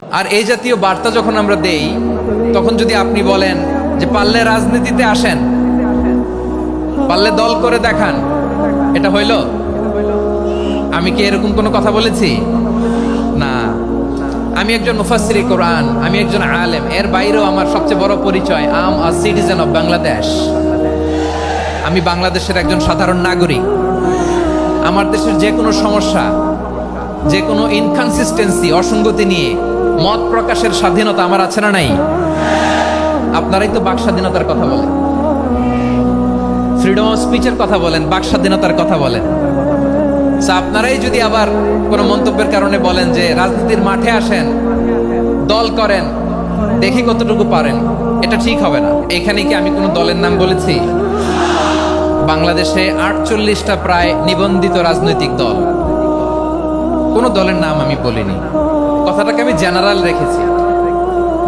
আর এই জাতীয় বার্তা যখন আমরা দেই, তখন যদি আপনি বলেন যে পারলে রাজনীতিতে আসেন, পারলে দল করে দেখান, এটা হইল? আমি কি এরকম কোনো কথা বলেছি? না। আমি একজন মুফাসসিরে কোরআন, আমি একজন আলেম, এর বাইরেও আমার সবচেয়ে বড় পরিচয় আম আ সিটিজেন অফ বাংলাদেশ। আমি বাংলাদেশের একজন সাধারণ নাগরিক। আমার দেশের যে কোনো সমস্যা, যে কোনো ইনকনসিস্টেন্সি, অসঙ্গতি নিয়ে মত প্রকাশের স্বাধীনতা আমার আছে না নাই? আপনারাই তো বাক স্বাধীনতার কথা বলেন, ফ্রিডম অফ স্পিচের কথা বলেন, বাক স্বাধীনতার কথা বলেন। আপনারাই যদি আবার কোনো মন্তব্যের কারণে বলেন যে রাজনীতির মাঠে আসেন, দল করেন, দেখি কতটুকু পারেন, এটা ঠিক হবে না। এখানে কি আমি কোনো দলের নাম বলেছি? বাংলাদেশে 48টা প্রায় নিবন্ধিত রাজনৈতিক দল, কোনো দলের নাম আমি বলিনি। কথাটাকে আমি জেনারেল রেখেছি।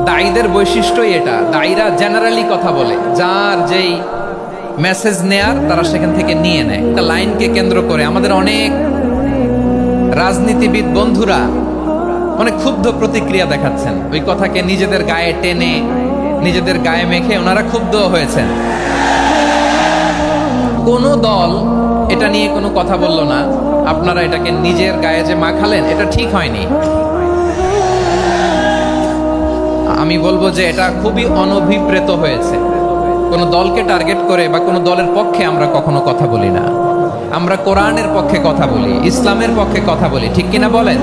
দায়ীদের বৈশিষ্ট্যই এটা, দায়ীরা জেনারেলি কথা বলে, যার যেই মেসেজ নেয়ার তারা সেখান থেকে নিয়ে নেয়। একটা লাইনকে কেন্দ্র করে আমাদের অনেক রাজনীতিবিদ বন্ধুরা অনেক ক্ষুব্ধ প্রতিক্রিয়া দেখাচ্ছেন। ওই কথাকে নিজেদের গায়ে টেনে, নিজেদের গায়ে মেখে ওনারা ক্ষুব্ধ হয়েছেন। কোন দল এটা নিয়ে কোনো কথা বলল না, আপনারা এটাকে নিজের গায়ে যে মাখালেন, এটা ঠিক হয়নি। আমি বলবো যে এটা খুবই অনভিপ্রেত হয়েছে। কোনো দলকে টার্গেট করে বা কোনো দলের পক্ষে আমরা কখনো কথা বলি না। আমরা কোরআনের পক্ষে কথা বলি, ইসলামের পক্ষে কথা বলি, ঠিক কিনা বলেন?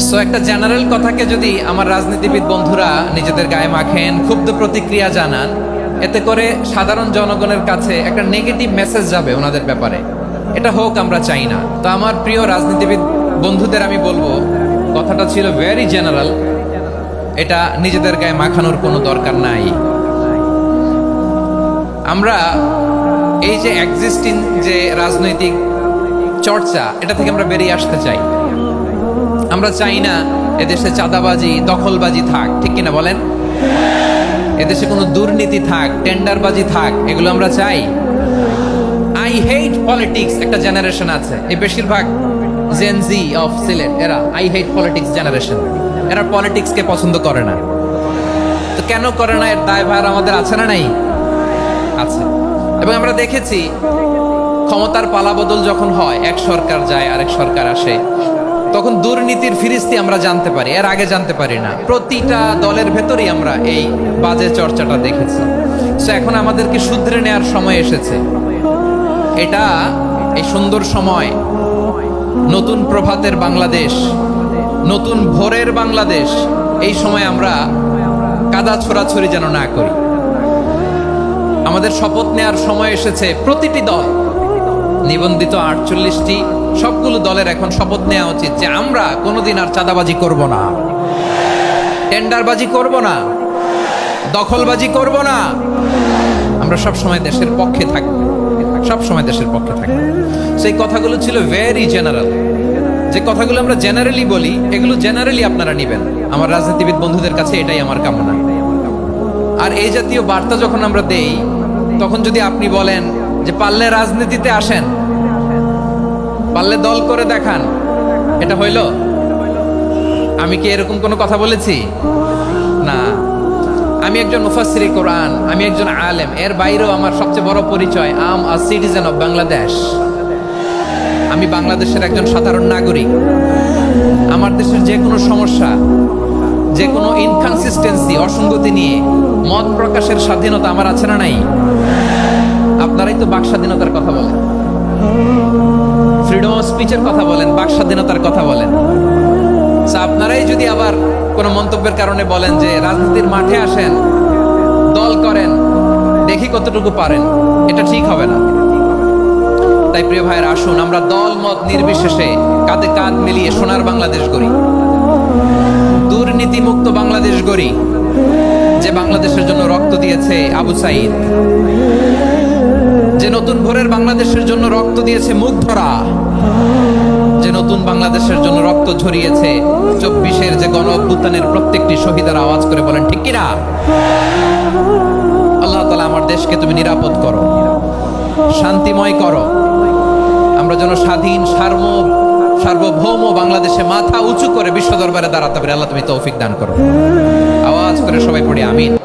সো একটা জেনারেল কথাকে যদি আমার রাজনীতিবিদ বন্ধুরা নিজেদের গায়ে মাখেন, ক্ষুব্ধ প্রতিক্রিয়া জানান, এতে করে সাধারণ জনগণের কাছে একটা নেগেটিভ মেসেজ যাবে ওনাদের ব্যাপারে। এটা হোক আমরা চাই না। তো আমার প্রিয় রাজনীতিবিদ বন্ধুদের আমি বলবো, কথাটা ছিল ভেরি জেনারেল, এটা নিজেদের গায়ে মাখানোর কোনো দরকার নাই। আমরা এই যে এক্সিস্টিং যে রাজনৈতিক চর্চা, এটা থেকে আমরা বেরিয়ে আসতে চাই। আমরা চাই না এদেশে চাঁদাবাজি, দখলবাজি থাক, ঠিক কিনা বলেন? এদেশে কোনো দুর্নীতি থাক, টেন্ডারবাজি থাক, এগুলো আমরা চাই। আই হেট পলিটিক্স একটা জেনারেশন আছে, এই বেশিরভাগ জেন জি অফ সিলেট, এরা আই হেট পলিটিক্স জেনারেশন। এরা পলিটিক্সকে পছন্দ করে না। তো কেন করে না, এর দায়ভার আমাদের আছে না নাই? আছে। এবং আমরা দেখেছি ক্ষমতার পালাবদল যখন হয়, এক সরকার যায় আরেক সরকার আসে, তখন দুর্নীতির ফিরিস্তি আমরা জানতে পারি, এর আগে জানতে পারি না। প্রতিটা দলের ভেতরেই আমরা এই বাজে চর্চাটা দেখেছি। সো এখন আমাদেরকে শুধরে নেওয়ার সময় এসেছে। এটা এই সুন্দর সময়, নতুন প্রভাতের বাংলাদেশ, নতুন ভোরের বাংলাদেশ, এই সময় আমরা কাদা ছোড়াছড়ি যেন না করি। আমাদের শপথ নেওয়ার সময় এসেছে। প্রতিটি দল, নিবন্ধিত 48টি, সবগুলো দলের এখন শপথ নেওয়া উচিত যে আমরা কোনোদিন আর চাঁদাবাজি করব না, টেন্ডারবাজি করব না, দখলবাজি করব না। আমরা সব সময় দেশের পক্ষে থাকব, সব সময় দেশের পক্ষে থাকব। সেই কথাগুলো ছিল ভেরি জেনারেল। যে কথাগুলো আমরা জেনারেলি বলি, এগুলো জেনারেলি আপনারা নেবেন। আমার রাজনীতিবিদ বন্ধুদের কাছে এটাই আমার কামনা। আর এই জাতীয় বার্তা যখন আমরা দেই, তখন যদি আপনি বলেন যে পারলে রাজনীতিতে আসেন, পারলে দল করে দেখান, এটা হইল? আমি কি এরকম কোনো কথা বলেছি? না। আমি একজন মুফাসসিরে কোরআন, আমি একজন আলেম, এর বাইরেও আমার সবচেয়ে বড় পরিচয় আম আ সিটিজেন অফ বাংলাদেশ। আমি বাংলাদেশের একজন সাধারণ নাগরিক। আমার দেশের যে কোনো সমস্যা, যে কোনো ইনকনসিস্টেন্সি, অসঙ্গতি নিয়ে মত প্রকাশের স্বাধীনতা আমার আছে না নাই? আপনারাই তো বাক স্বাধীনতার কথা বলেন, ফ্রিডম অফ স্পিচের কথা বলেন, বাক স্বাধীনতার কথা বলেন। আপনারাই যদি আবার কোনো মন্তব্যের কারণে বলেন যে রাজনীতির মাঠে আসেন, দল করেন, দেখি কতটুকু পারেন, এটা ঠিক হবে না। তাই প্রিয় ভাইয়ের, আসুন আমরা দল মত নির্বিশেষে কাঁধে কাঁধ মিলিয়ে সোনার বাংলাদেশ গড়ি, দুর্নীতি মুক্ত বাংলাদেশ গড়ি। যে বাংলাদেশের জন্য রক্ত দিয়েছে আবু সাঈদ, যে নতুন ভোরের বাংলাদেশের জন্য রক্ত দিয়েছে মুগ্ধরা, যে নতুন বাংলাদেশের জন্য রক্ত ঝরিয়েছে 24-এর যে গণ অভ্যুত্থানের প্রত্যেকটি শহীদের, আওয়াজ করে বলেন ঠিক কিনা? আল্লাহ তাআলা আমার দেশকে তুমি নিরাপদ করো, শান্তিময় করো। আমরা যেন স্বাধীন, সার্বভৌম বাংলাদেশে মাথা উঁচু করে বিশ্ব দরবারে দাঁড়াতে পারে। আল্লাহ তুমি তৌফিক দান করো। আওয়াজ করে সবাই পড়ি আমিন।